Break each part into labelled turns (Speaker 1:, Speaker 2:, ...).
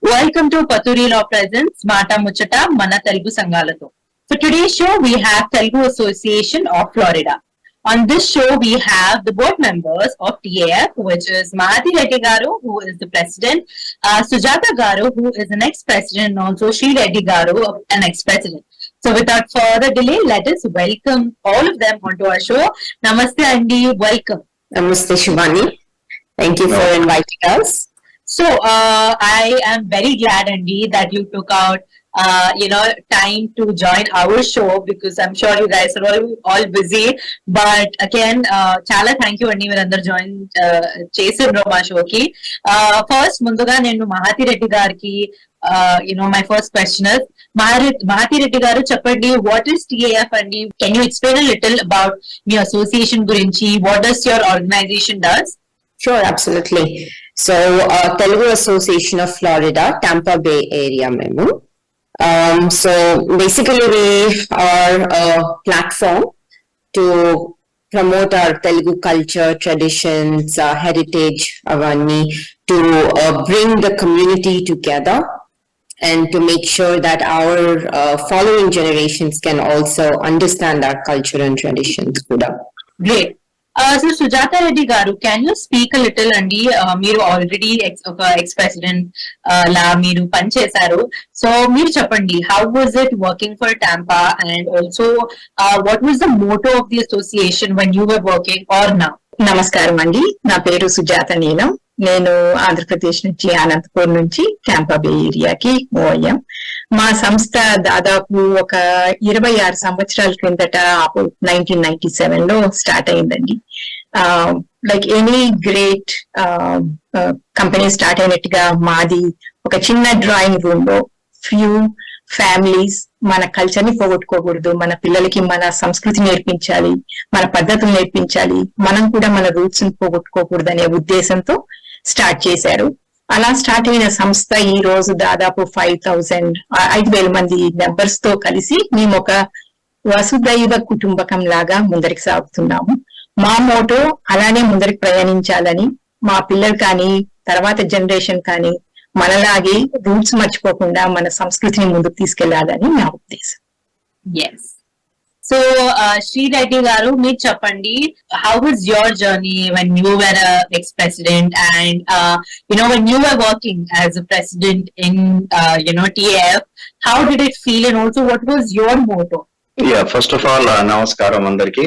Speaker 1: Welcome to Paturi Law Presents Mata Muchata Mana Telugu Sangalato. For today's show, we have Telugu Association of Florida. On this show, we have the board members of TAF, which is Mahati Reddy Garu, who is the president, Sujata Garu, who is the next president, and also Sri Reddy Garu, an ex-president. So without further delay, let us welcome all of them onto our show. Namaste Andy, welcome.
Speaker 2: Namaste Shivani. Thank you for inviting us.
Speaker 1: So I am very glad, Andy, that you took out time to join our show, because I'm sure you guys are all busy. But again, chala thank you, Andy, meerandaru join chesinడ్రు మా షోకి. First ముందుగా నేను మహాతి రెడ్డి గారికి my first question is, Mahati Reddy garu చెప్పండి, what is TAF అండి? Can you explain a little about me association గురించి? What does your organization does?
Speaker 2: Sure, absolutely. So, Telugu Association of Florida, Tampa Bay area memo. So basically we are a platform to promote our Telugu culture, traditions, heritage, avani, to bring the community together and to make sure that our following generations can also understand our culture and traditions.
Speaker 1: Great. So Sujata Reddy Garu, can you speak a little, Andi? Meeru already ex-president la meeru panchesaru. So meeru cheppandi, how was it working for Tampa, and also what was the motto of the association when you were working or now?
Speaker 3: నమస్కారం అండి, నా పేరు సుజాత. నేను ఆంధ్రప్రదేశ్ నుంచి, అనంతపూర్ నుంచి Tampa బే ఏరియాకి move అయ్యాం. మా సంస్థ దాదాపు ఒక 26 సంవత్సరాల క్రిందట 1997 లో స్టార్ట్ అయిందండి. Like any great company start అయినట్టుగా మాది ఒక చిన్న డ్రాయింగ్ రూమ్ లో ఫ్యూ ఫ్యామిలీస్ మన కల్చర్ ని పోగొట్టుకోకూడదు, మన పిల్లలకి మన సంస్కృతి నేర్పించాలి, మన పద్ధతులు నేర్పించాలి, మనం కూడా మన రూట్స్ ని పోగొట్టుకోకూడదు అనే ఉద్దేశంతో స్టార్ట్ చేశారు. అలా స్టార్ట్ అయిన సంస్థ ఈ రోజు దాదాపు 5,000 మంది మెంబర్స్ తో కలిసి మేము ఒక వసుదైవ కుటుంబకం లాగా ముందరికి సాగుతున్నాము. మా మోటో అలానే ముందరికి ప్రయాణించాలని, మా పిల్లలు కానీ తర్వాత జనరేషన్ కానీ మనలాగే రూట్స్ మర్చిపోకుండా మన సంస్కృతిని ముందుకు తీసుకెళ్లాలని నా ఉద్దేశం.
Speaker 1: Yes. So Sri Reddy Garu, meer cheppandi, how was your journey when you were a ex-president, and when you were working as a president in TAF, how did it feel, and also what was your motto?
Speaker 4: Yeah, first of all, namaskaram andarki,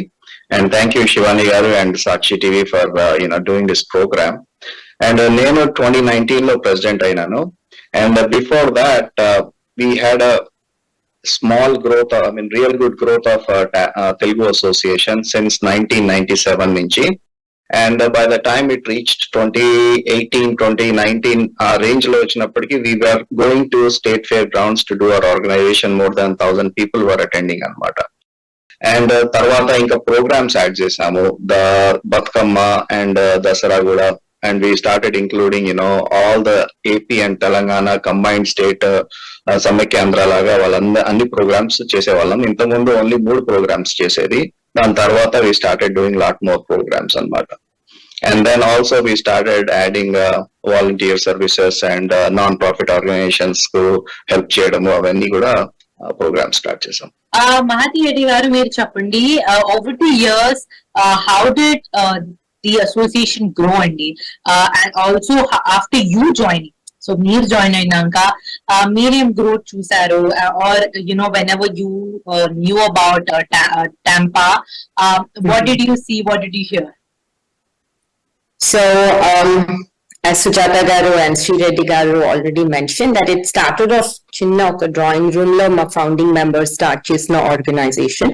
Speaker 4: and thank you Shivani garu and Sakshi TV for doing this program. And nenu 2019 lo president ainanu, and before that we had a small growth, real good growth of Telugu Association since 1997 nunchi. And by the time it reached 2018-2019 range lo vachinappadiki, we were going to state fair grounds to do our organization. More than 1,000 people were attending anamata. And tarvata inka programs add chesamu, the Batkamma and Dasara kuda, and we started including all the AP and Telangana combined state Samaikyandhra లాగా వాళ్ళందరూ అన్ని programmes చేసేవాళ్ళం. ఇంతకుముందు only 3 programmes చేసేది. దాని తర్వాత we started doing lot more programs అన్నమాట. And then also we started adding volunteer services and non-profit organizations కు హెల్ప్ చేయడము, అవన్నీ కూడా ప్రోగ్రామ్స్ స్టార్ట్ చేసాం.
Speaker 1: Mahati Reddy గారు, మీరు చెప్పండి, over the years how did the association grow, Andy, and also after you joining? So meer join ayinanka meerem growth chusaru, or whenever you knew about Tampa, what did you see, what did you hear?
Speaker 2: So as Sujata garu and Sri Reddy garu already mentioned, that it started off chinna oka drawing room lo ma founding members start chesina organization.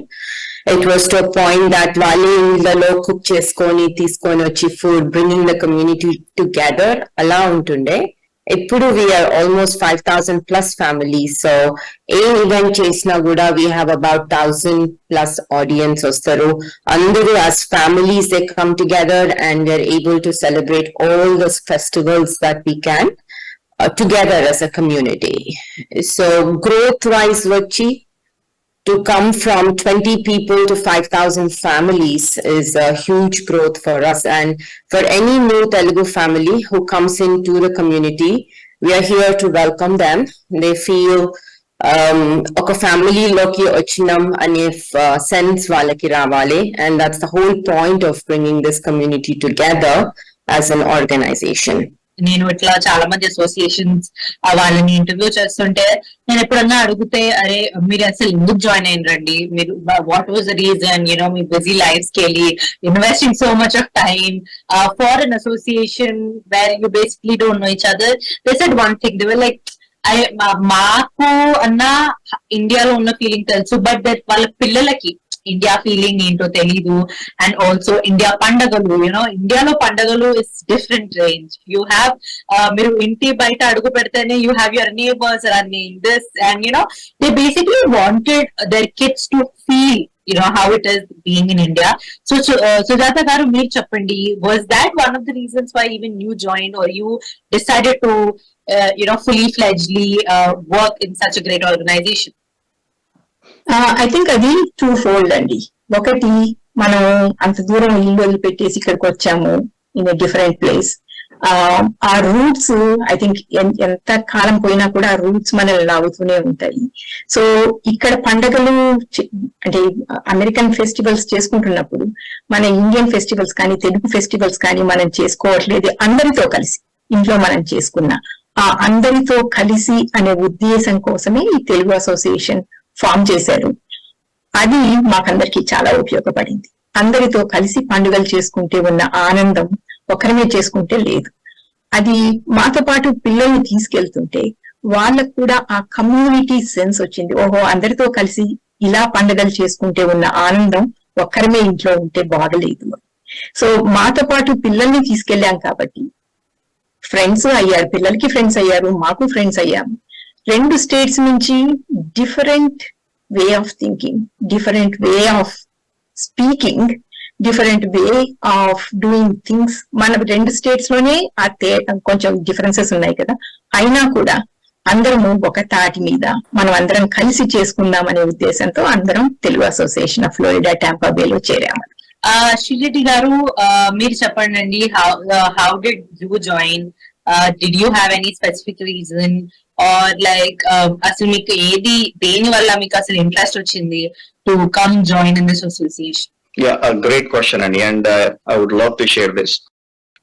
Speaker 2: It was to a point that వాళ్ళు ఇళ్ళలో cook చేసుకొని తీసుకొని వచ్చి food, bringing the community together అలా ఉంటుండే. ఇప్పుడు we are almost 5,000 plus families. So A event చేసినా కూడా we have about 1,000 plus audience వస్తారు. అందరూ as families they come together and we are able to celebrate all the festivals that we can together as a community. So growth wise వచ్చి to come from 20 people to 5,000 families is a huge growth for us. And for any new Telugu family who comes into the community, we are here to welcome them. They feel ఒక ఫ్యామిలీలోకి వచ్చినాం అనే sense వాళ్ళకి రావాలి, and that's the whole point of bringing this community together as an organization.
Speaker 1: నేను ఇట్లా చాలా మంది associations వాళ్ళని ఇంటర్వ్యూ చేస్తుంటే నేను ఎప్పుడన్నా అడిగితే, అరే మీరు అసలు ఎందుకు జాయిన్ అయినరండి, మీరు వాట్ వాజ్ ద రీజన్, మీ బిజీ లైఫ్స్ కి వెళ్ళి investing so much of time for an association where you basically don't know each other. They said one thing, they were like మాకు అన్న ఇండియాలో ఉన్న ఫీలింగ్ తెలుసు, బట్ దట్ వాళ్ళ పిల్లలకి ఇండియా ఫీలింగ్ ఏంటో తెలీదు. అండ్ ఆల్సో ఇండియా పండగలు, ఇండియాలో పండగలు is different range. You have మీరు ఇంటి బయట అడుగు పెడితేనే you have your neighbours running this, and they basically wanted their kids to feel how it is being in India. So Sujata garu, meer cheppandi, was that one of the reasons why even you joined, or you decided to fully fledgedly work in such a great organization?
Speaker 3: I think అది two fold అండి. ఒకటి, మనం అంత దూరం ఇల్లు వదిలిపెట్టేసి ఇక్కడికి వచ్చాము ఇన్ ఎ డిఫరెంట్ ప్లేస్. ఆ రూట్స్ ఐ థింక్ ఎంత కాలం పోయినా కూడా ఆ రూట్స్ మనల్ని లాగుతూనే ఉంటాయి. సో ఇక్కడ పండగలు అంటే అమెరికన్ ఫెస్టివల్స్ చేసుకుంటున్నప్పుడు మన ఇండియన్ ఫెస్టివల్స్ కానీ తెలుగు ఫెస్టివల్స్ కానీ మనం చేసుకోవట్లేదు అందరితో కలిసి. ఇంట్లో మనం చేసుకున్న ఆ అందరితో కలిసి అనే ఉద్దేశం కోసమే ఈ తెలుగు అసోసియేషన్ ఫామ్ చేశారు. అది మాకందరికి చాలా ఉపయోగపడింది. అందరితో కలిసి పండుగలు చేసుకుంటే ఉన్న ఆనందం ఒకరిమే చేసుకుంటే లేదు. అది మాతో పాటు పిల్లల్ని తీసుకెళ్తుంటే వాళ్ళకు కూడా ఆ కమ్యూనిటీ సెన్స్ వచ్చింది. ఓహో, అందరితో కలిసి ఇలా పండుగలు చేసుకుంటే ఉన్న ఆనందం ఒక్కరమే ఇంట్లో ఉంటే బాగలేదు. సో మాతో పాటు పిల్లల్ని తీసుకెళ్లాం కాబట్టి ఫ్రెండ్స్ అయ్యారు, పిల్లలకి ఫ్రెండ్స్ అయ్యారు, మాకు ఫ్రెండ్స్ అయ్యాము. రెండు స్టేట్స్ నుంచి different way of thinking, different way of speaking, different way of doing things. మన రెండు స్టేట్స్ లోనే కొంచెం డిఫరెన్సెస్ ఉన్నాయి కదా, అయినా కూడా అందరము ఒక తాటి మీద మనం అందరం కలిసి చేసుకుందాం అనే ఉద్దేశంతో అందరం Telugu association of Florida Tampa బేలో చేరాము.
Speaker 1: శ్రీరెడ్డి గారు, మీరు చెప్పండి, how did you join? Did you have any specific reason, or like అసలు మీకు దేని వల్ల మీకు అసలు ఇంట్రెస్ట్ వచ్చింది to come join in this association?
Speaker 4: Yeah, a great question, Annie, and I would love to share this.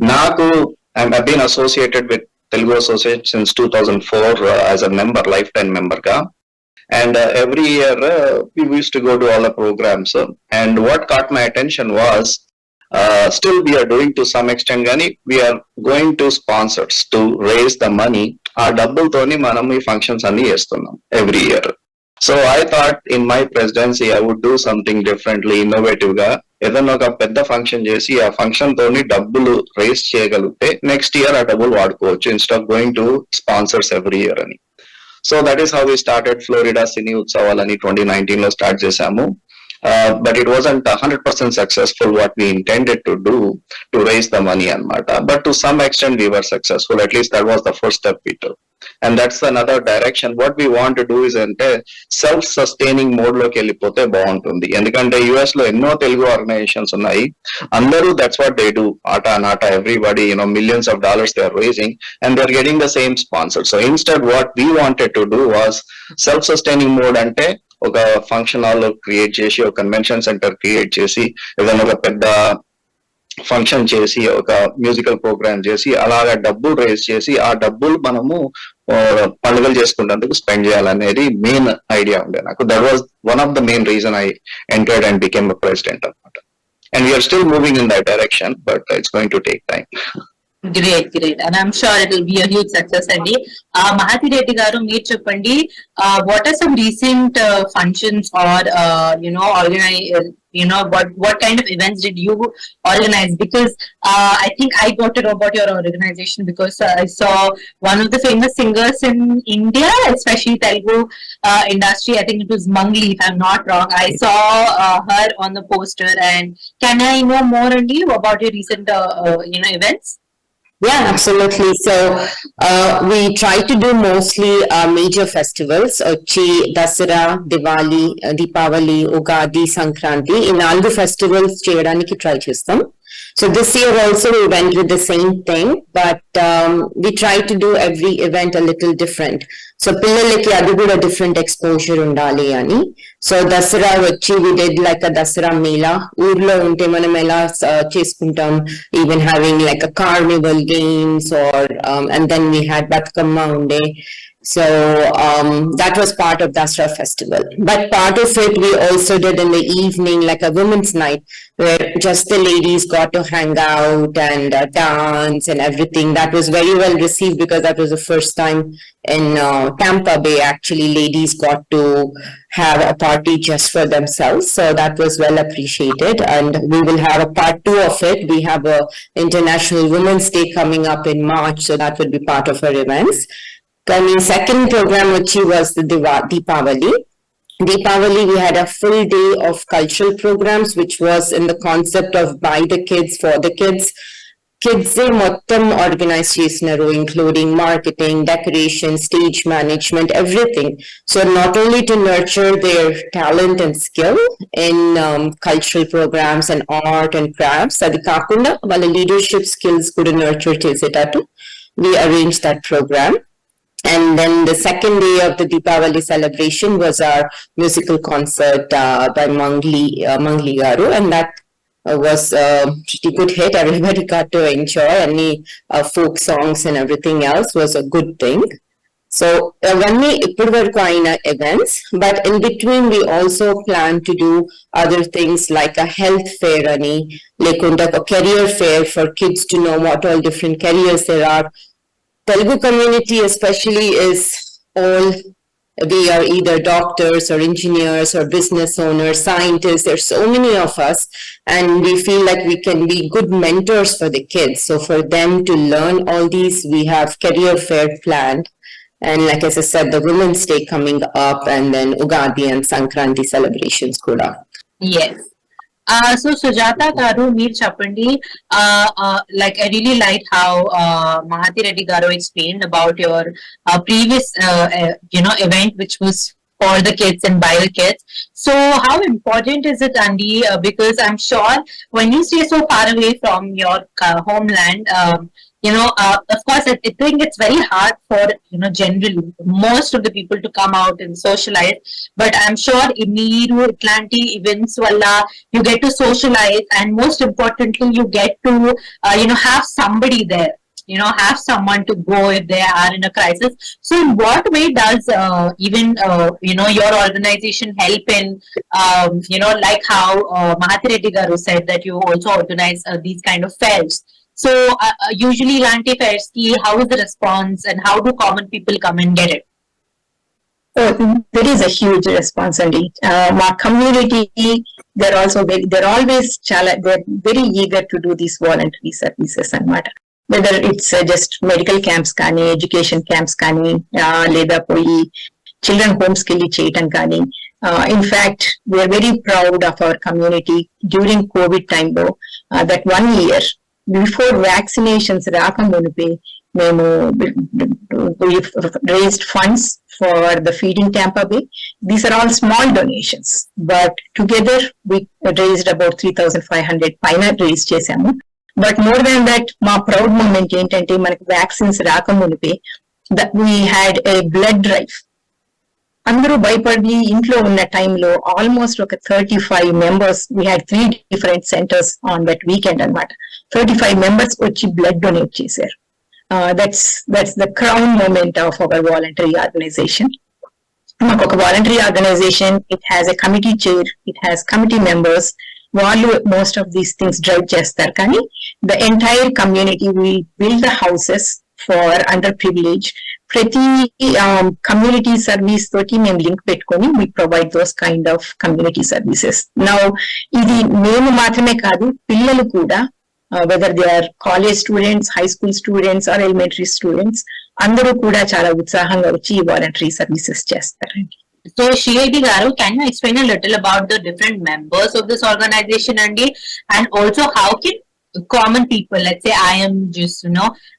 Speaker 4: I've been associated with Telugu Association since 2004 as a member, lifetime member ga, and every year we used to go to all the programs. And what caught my attention was, still we are doing to some extent, Gani, we are going to sponsors to raise the money. Our double toni manam ee functions anni chestunnam every year. So I thought in my presidency I would do something differently, innovative ga, ఏదన్నా ఒక పెద్ద function చేసి ఆ function తోని డబ్బులు race చేయగలిగితే next year ఆ డబ్బులు వాడుకోవచ్చు, instead of going to sponsors every year అని. So that is how we started Florida cine ఉత్సవాలని 2019 లో స్టార్ట్ చేశాము. But it wasn't 100% successful what we intended to do to raise the money anamata. But to some extent we were successful. At least that was the first step we took. And that's another direction. What we want to do is self-sustaining mode loki ellipothe baaguntundi. Endukante US lo enno Telugu organizations unnayi. Andaru that's what they do. Ata Nata, everybody, millions of dollars they are raising and they are getting the same sponsor. So instead what we wanted to do was self-sustaining mode ante ఒక function hall create చేసి, ఒక convention centre create చేసి, ఏదైనా ఒక పెద్ద function చేసి, ఒక musical programme చేసి, అలాగా డబ్బులు రేజ్ చేసి ఆ డబ్బులు మనము పండుగలు చేసుకున్నందుకు స్పెండ్ చేయాలనేది మెయిన్ ఐడియా ఉండే నాకు. That was one of the main reason I entered and became a president అనమాట. And we are still moving in that direction, but it's going to take time.
Speaker 1: Great. And I'm sure it will be a huge success. Andi, Mahathi Reddy garu, meer cheppandi, what are some recent functions or what kind of events did you organize? Because I think I got to know about your organization because I saw one of the famous singers in India, especially Telugu industry. I think it was Mangli, if I'm not wrong. I saw her on the poster. And can I know more, Andi, about your recent events?
Speaker 2: Yeah, absolutely. So we try to do mostly major festivals, Dasara, Diwali, Deepavali, Ugadi, Sankranti. In all the festivals cheyadaniki try chestam. So this year also we went with the same thing, but we try to do every event a little different. So పిల్లలకి అది కూడా different exposure ఉండాలి అని. So Dasara వచ్చి we did like a Dasara Mela. ఊర్లో ఉంటే మనం ఎలా చేసుకుంటాం, even having like a carnival games or and then we had Batkama unde. So that was part of Dasra festival. But part of it we also did in the evening, like a women's night, where just the ladies got to hang out and dance and everything. That was very well received because that was the first time in Tampa Bay actually ladies got to have a party just for themselves. So that was well appreciated, and we will have a part 2 of it. We have a International Women's Day coming up in March, so that will be part of our events. The second program which was the Deepavali. Deepavali, we had a full day of cultural programs, which was in the concept of by the kids, for the kids. Kids mottam organize chesinaru, including marketing, decoration, stage management, everything. So not only to nurture their talent and skill in cultural programs and art and crafts, adi kaakunda valla leadership skills kuda nurture chesetatu we arranged that program. And then the second day of the Deepavali celebration was our musical concert by Mangli Garu, and that was a pretty good hit. Everybody got to enjoy. Any folk songs and everything else was a good thing. So when we events, but in between we also plan to do other things like a health fair, like a career fair for kids to know what all different careers there are. Telugu community especially is all, we are either doctors or engineers or business owners, scientists. There's so many of us, and we feel like we can be good mentors for the kids. So for them to learn all these, we have career fair planned. And like as I said, the Women's Day coming up, and then Ugadi and Sankranti celebrations kuda.
Speaker 1: Yes. So Sujata garu, meer chappandi. Like I really liked how Mahati Reddy garu explained about your previous event, which was for the kids and by the kids. So how important is it, Andy? Because I'm sure when you stay so far away from your homeland, of course, I think it's very hard for, generally most of the people to come out and socialize. But I'm sure in Neeru, Atlanti events, walla, you get to socialize, and most importantly, you get to, have somebody there. Have someone to go if they are in a crisis. So in what way does your organization help in, like how Mahati Reddy Garu said that you also organize these kind of fairs. So usually Lanti fairs, how is the response and how do common people come and get it?
Speaker 3: Oh, there is a huge response indeed. My community, they're always they're very eager to do these voluntary services and matter. Whether it's just medical camps kani, education camps kani, leda poi children homes kelli cheyatam kani. In fact, we are very proud of our community during COVID time though, that 1 year before vaccinations raakamunupe మేము raised funds for the feeding Tampa Bay. These are all small donations, but together we raised about 3,500 paina raise చేసాము. But more than that, మా proud moment ఏంటంటే మనకు vaccines రాకమునిపే that we had a blood drive. అందరూ భయపడి ఇంట్లో ఉన్న టైంలో almost ఒక 35 members, we had 3 different centers on that weekend అన్నమాట. 35 members వచ్చి బ్లడ్ డొనేట్ చేశారు. That's the crown moment of our voluntary organization. మాకు ఒక voluntary organization, it has a committee chair, it has committee members. వాళ్ళు most of these things drive చేస్తారు, కానీ the entire community, we build the houses for underprivileged. ప్రతి community service తోటి మేము link పెట్టుకొని we provide those kind of community services. Now ఇది మేము మాత్రమే కాదు, పిల్లలు కూడా whether they are college students, high school students or elementary students, అందరూ కూడా చాలా ఉత్సాహంగా వచ్చి voluntary services చేస్తారండి.
Speaker 1: So Shri Garu, can you explain a little about the different members of this organization, Andy, and also how can common people, let's say I am just,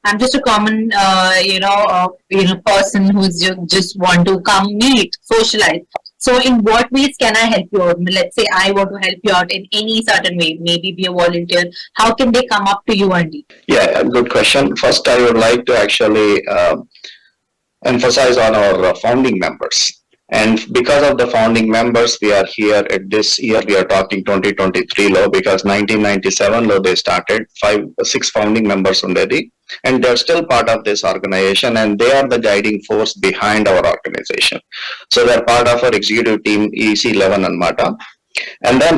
Speaker 1: I'm just a common, person who's just want to come meet, socialize. So in what ways can I help you out? Let's say I want to help you out in any certain way, maybe be a volunteer. How can they come up to you, Andy?
Speaker 4: Yeah, good question. First, I would like to actually emphasize on our founding members. And because of the founding members, we are here at this year. We are talking 2023 law because 1997 law they started. 6 founding members already, and they're still part of this organization, and they are the guiding force behind our organization. So they're part of our executive team EC11 and Mata. And then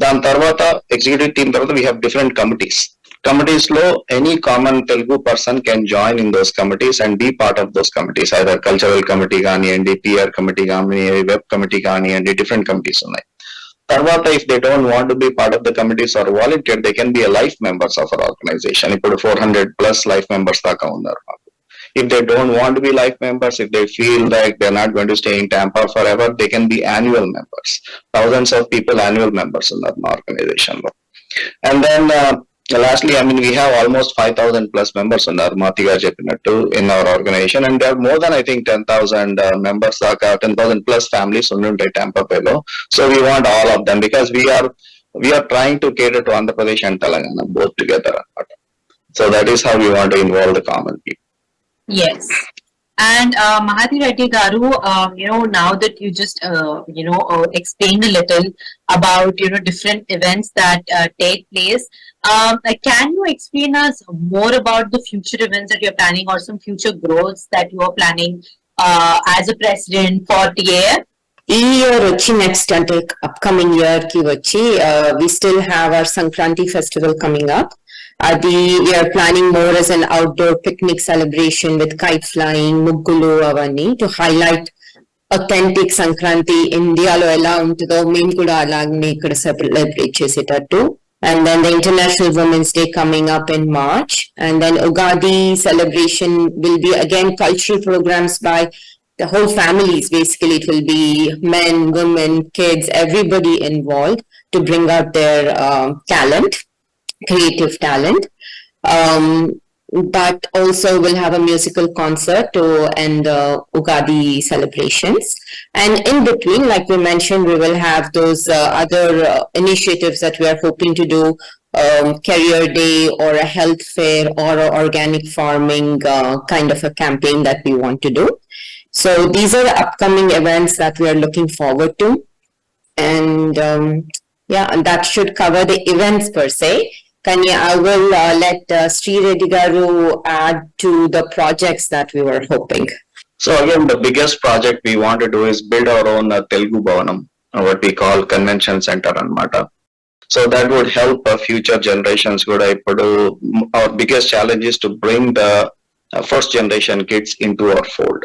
Speaker 4: దాని తర్వాత executive team తర్వాత we have different committees. Committees లో any common Telugu person can join in those committees and be part of those committees. Either cultural committee కానివ్వండి, PR committee కానివ్వండి, web committee కానివ్వండి, different committees ఉన్నాయి. తర్వాత if they don't want to be part of the committees or volunteer, they can be a life members of our organization. ఇప్పుడు 400 plus life members దాకా ఉన్నారు. If they don't want to be life members, if they feel like they're not going to stay in Tampa forever, they can be annual members. Thousands of people annual members in that organization. And then lastly, I mean, we have almost 5,000 plus members in our Matiga Jepinattu in our organization, and there are more than I think 10,000 members, 10,000 plus families in Tampa Bay. So we want all of them because we are trying to cater to Andhra Pradesh and Telangana both together. So that is how we want to involve the common people.
Speaker 1: Yes. And Mahati Reddy Garu, now that you just explained a little about different events that take place, can you explain us more about the future events that you're planning or some future growths that you are planning as a president for TAF?
Speaker 2: ఈ year వచ్చి next అంటే upcoming year కి వచ్చి we still have our Sankranti festival coming up. అది we are planning more as an outdoor picnic celebration with kite flying, muggulu అవన్నీ to highlight authentic Sankranti ఇండియాలో ఎలా ఉంటుందో మేము కూడా అలాగే ఇక్కడ సెలబ్రేట్ చేసేటట్టు. And then the International Women's Day coming up in March, and then Ugadi celebration will be again cultural programs by the whole families. Basically it will be men, women, kids, everybody involved to bring out their talent, creative talent. But also we'll have a musical concert to end the Ugadi celebrations. And in between, like we mentioned, we will have those other initiatives that we are hoping to do, career day or a health fair or a organic farming kind of a campaign that we want to do. So these are the upcoming events that we are looking forward to. And and that should cover the events per se. Kanya, I will let Sri Reddy Garu add to the projects that we were hoping.
Speaker 4: So again, the biggest project we want to do is build our own Telugu Bhavanam, what we call convention center anamata. So that would help future generations. Our biggest challenge is to bring the first generation kids into our fold.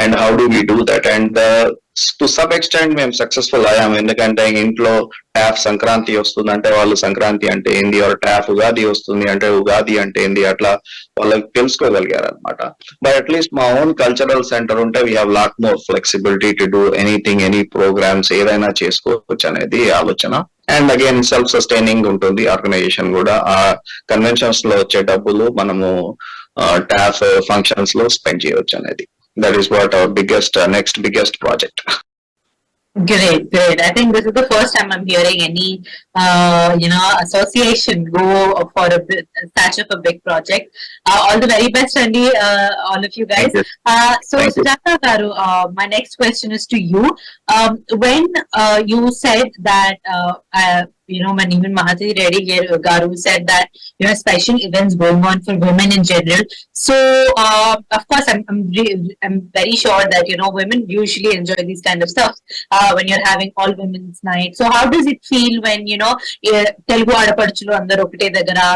Speaker 4: And how do we do that? And to some extent మేము successful అయ్యాము. ఎందుకంటే ఇంట్లో TAF Sankranti వస్తుంది అంటే వాళ్ళు సంక్రాంతి అంటే ఏంది, are TAF Ugadi వస్తుంది అంటే ఉగాది అంటే ఏంది, అట్లా వాళ్ళకి తెలుసుకోగలిగారు అనమాట. బట్ అట్లీస్ట్ మా ఓన్ కల్చరల్ సెంటర్ ఉంటే we have lot more flexibility to do anything, any programmes ఏదైనా చేసుకోవచ్చు అనేది ఆలోచన. అండ్ అగైన్ సెల్ఫ్ సస్టైనింగ్ ఉంటుంది ఆర్గనైజేషన్ కూడా. ఆ కన్వెన్షన్స్ లో వచ్చే డబ్బులు మనము TAF ఫంక్షన్స్ లో స్పెండ్ చేయవచ్చు అనేది. That is what our next biggest project.
Speaker 1: Great. I think this is the first time I'm hearing any, association go for such of a big project. All the very best, Andy, all of you guys. So, Sujata Garu, my next question is to you. When you said that, when even Mahati Reddy Garu said that, special events going on for women in general. So, of course, I'm very sure that, women usually enjoy these kind of stuff when you're having all women's night. So, how does it feel when, Telugu Adapaduchulu andaru okate dagara,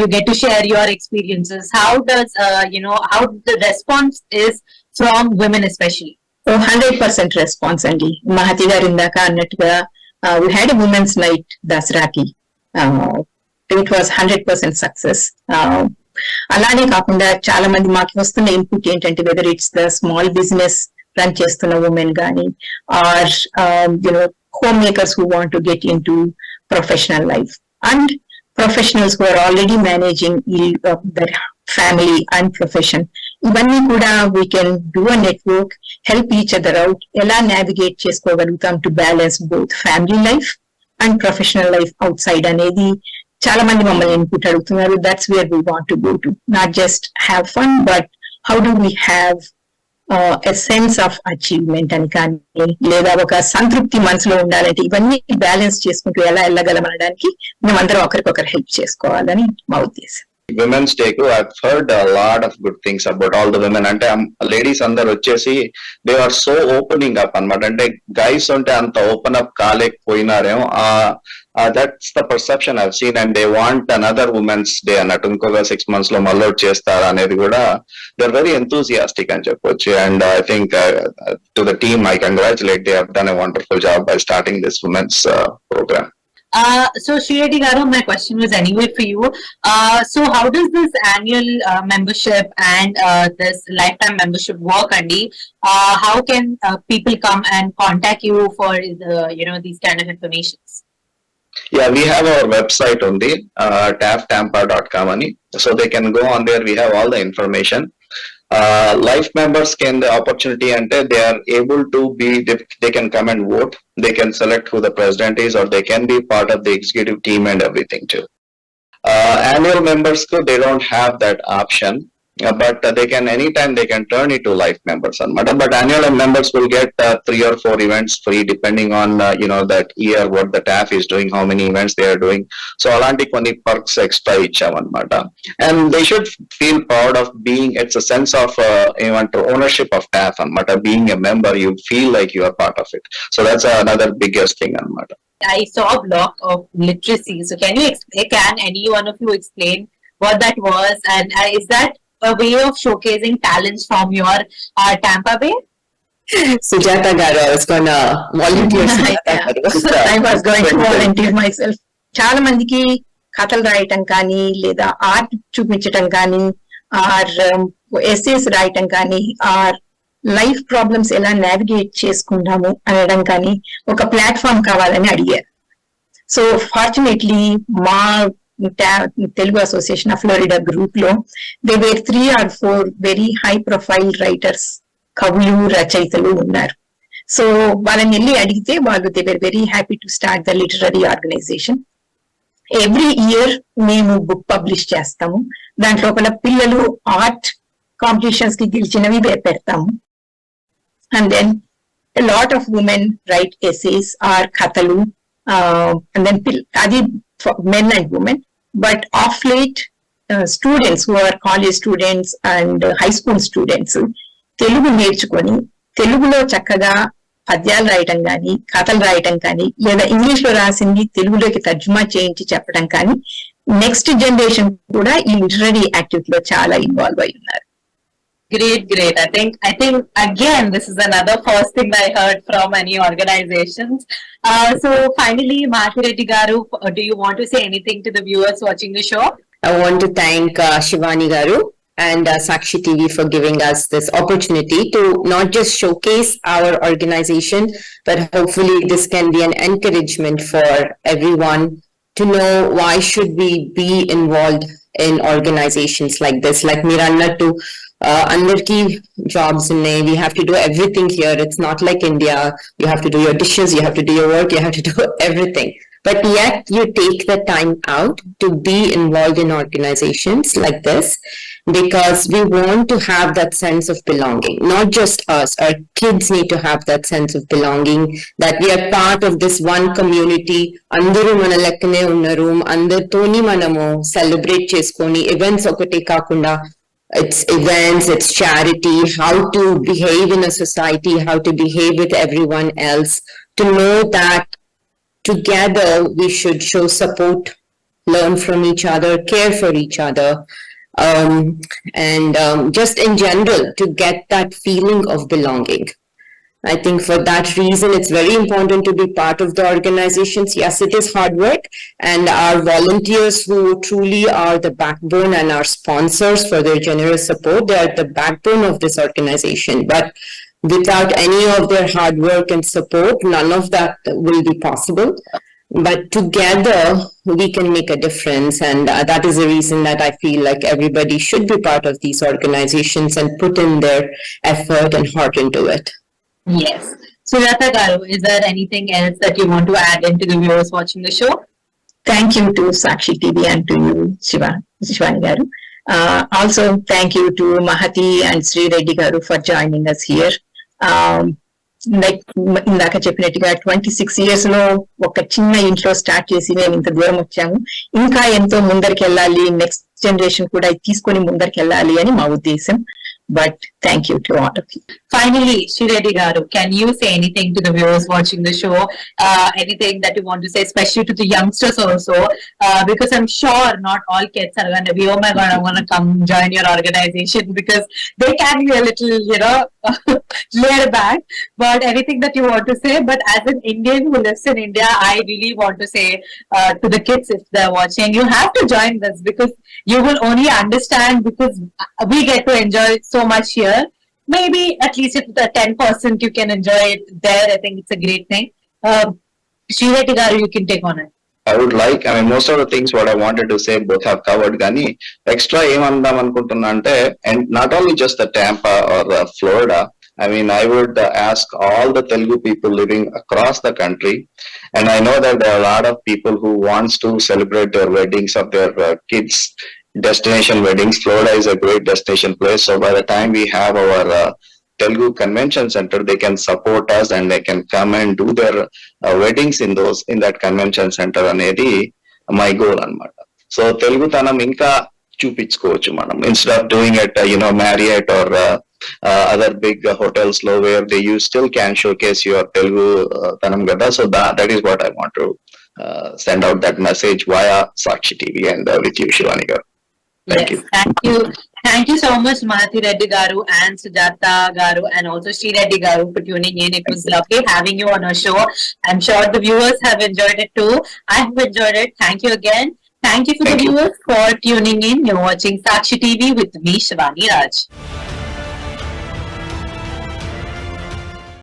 Speaker 1: you get to share your experiences? How does, how the response is from women especially?
Speaker 3: 100% response, Andy. Mahati garu indaka annatuga we had a women's night Dasraki. It was 100% success. అలానే కాకుండా చాలా మంది మాకు వస్తున్న input ఏంటంటే whether it's the small business run చేస్తున్న women గానీ or home makers who want to get into professional life and professionals who are already managing their family and profession. ఇవన్నీ కూడా we can do a network, help each other out, ఎలా navigate చేసుకోగలుగుతాం to balance both family life and professional life outside అనేది చాలా మంది మమ్మల్ని input అడుగుతున్నారు. That's where we want to go to, not just have fun but how do we have a sense of achievement అని కానీ, లేదా ఒక సంతృప్తి మనసులో ఉండాలంటే ఇవన్నీ బ్యాలెన్స్ చేసుకుంటూ ఎలా వెళ్ళగలం అనడానికి మేమందరం ఒకరికొకరు హెల్ప్ చేసుకోవాలని మా ఉద్దేశం.
Speaker 4: Women's Day కు I've heard a lot of good things about all the women. అంటే లేడీస్ అందరు వచ్చేసి they are so opening up అన్నమాట. అంటే గైస్ ఉంటే అంత ఓపెన్ అప్ కాలేకపోయినారేమో, that's the perception I've seen. And they want another women's day అన్నట్టు, ఇంకొక 6 months లో మళ్ళీ చేస్తారు అనేది కూడా దే ఆర్ వెరీ ఎంతూజియాస్టిక్ అని చెప్పొచ్చు. And I think to the team I congratulate, they have done a wonderful job by starting this women's program.
Speaker 1: So Shriyati Garu, my question was anyway for you. So how does this annual membership and this lifetime membership work, Andy? How can people come and contact you for these kind of informations?
Speaker 4: Yeah, we have our website on the taftampa.com, so they can go on there. We have all the information. Life members can the opportunity, and they are able to be, they can come and vote, they can select who the president is, or they can be part of the executive team and everything too. Annual members, they don't have that option, but they can anytime they can turn into life members. But annual members will get 3 or 4 events free depending on that year what the TAF is doing, how many events they are doing. So alanti konni perks extra ichavanamata, and they should feel proud of being. It's a sense of ownership of TAF anamata. Being a member, you feel like you are part of it. So that's another biggest thing anamata.
Speaker 1: I saw a block of literacy. So can any one of you explain what that was, and is that a way of showcasing talents from your Tampa Bay?
Speaker 2: Sujata Garu, I was going to volunteer.
Speaker 3: I was going to volunteer myself. చాలా మందికి కథలు రాయటం కానీ, లేదా art చూపించటం కానీ, are essays రాయటం కానీ, ఆర్ లైఫ్ ప్రాబ్లమ్స్ ఎలా నావిగేట్ చేసుకుంటాము అనడం కానీ ఒక ప్లాట్ఫామ్ కావాలని అడిగారు. సో ఫార్చునేట్లీ మా Telugu association of Florida group లో they were 3 or 4 very high profile writers, కవులు, రచయితలు ఉన్నారు. సో వాళ్ళని వెళ్ళి అడిగితే వాళ్ళు they were very happy to start the literary organization. Every year మేము బుక్ పబ్లిష్ చేస్తాము. దాంట్లోపల పిల్లలు ఆర్ట్ కాంపిటీషన్స్ కి గెలిచినవి పెడతాము. And then a lot of women write essays or katalu, and then adi for men and women. But of late, students who are college students and high school students, Telugu నేర్చుకొని తెలుగులో చక్కగా పద్యాలు రాయటం కానీ, కథలు రాయటం కానీ, లేదా ఇంగ్లీష్ లో రాసింది తెలుగులోకి తర్జుమా చేయించి చెప్పడం కానీ, నెక్స్ట్ జనరేషన్ కూడా ఈ లిటరరీ యాక్టివిటీలో చాలా ఇన్వాల్వ్ అయి ఉన్నారు.
Speaker 1: Great. I think again this is another first thing I heard from any organizations. So finally, Shriyati Garu, do you want to say anything to the viewers watching the show?
Speaker 2: I want to thank Shivani Garu and Sakshi TV for giving us this opportunity to not just showcase our organization, but hopefully this can be an encouragement for everyone to know why should we be involved in organizations like this. Like Miranna to andarki jobs ఉన్నాయి, we have to do everything here. It's not like India, you have to do your dishes, you have to do your work, you have to do everything, but yet you take the time out to be involved in organizations like this because we want to have that sense of belonging. Not just us, our kids need to have that sense of belonging, that we are part of this one community. Andaru mana lekkane unnaru, andartoni manamu celebrate cheskoni events okate kakunda, it's events, it's charity, how to behave in a society, how to behave with everyone else, to know that together we should show support, learn from each other, care for each other, and just in general to get that feeling of belonging. I think for that reason, it's very important to be part of the organizations. Yes, it is hard work, and our volunteers who truly are the backbone and our sponsors for their generous support, they are the backbone of this organization. But without any of their hard work and support, none of that will be possible. but together we can make a difference, and that is the reason that I feel like everybody should be part of these organizations and put in their effort and heart into it.
Speaker 1: Yes. Sujata Garu, is there anything else that you want to add into the viewers watching the show?
Speaker 3: Thank you to Sakshi TV and to you, Shivani Garu. Also, thank you to Mahati and Sri Reddy Garu for joining us here. Like ఇందాక చెప్పినట్టుగా 26 years లో ఒక చిన్న ఇంట్లో start చేసి మేము ఇంత దూరం వచ్చాము. ఇంకా ఎంతో ముందరికి వెళ్ళాలి, నెక్స్ట్ జనరేషన్ కూడా తీసుకొని ముందరికి వెళ్ళాలి అని మా ఉద్దేశం. But thank you to all of you.
Speaker 1: Finally, Sri Reddy Garu, can you say anything to the viewers watching the show? Anything that you want to say, especially to the youngsters also? Because I'm sure not all kids are going to be, oh my God, I want to come join your organization, because they can be a little, laid back. But anything that you want to say? But as an Indian who lives in India, I really want to say to the kids, if they're watching, you have to join this, because you will only understand, because we get to enjoy so much here. Maybe at least if the 10% you can enjoy it there, I think it's a great thing. Sri Reddy Garu, you can take on it.
Speaker 4: I would like, most of the things what I wanted to say both have covered. Gani extra ఏమందాం అనుకుంటున్నా అంటే, and not only just the Tampa or Florida, I would ask all the Telugu people living across the country, and I know that there are a lot of people who wants to celebrate their weddings of their kids, destination weddings. Florida is a great destination place, so by the time we have our Telugu convention center, they can support us and they can come and do their weddings in that convention center అనేది my goal అన్నమాట. So తెలుగుతనం ఇంకా చూపించుకోవచ్చు మనం, instead of doing it Marriott or other big hotels low, where you still can showcase your Telugu tanam kada. So that is what I want to send out that message via Sakshi TV and with you, Shivani Garu. Thank you.
Speaker 1: Thank you so much, Mahati Reddy Garu and Sujata Garu, and also Sri Reddy Garu, for tuning in. It was lovely having you on our show. I'm sure the viewers have enjoyed it too. I have enjoyed it. Thank you again. Thank you for the viewers for tuning in. You're watching Sakshi TV with me, Shivani Raj.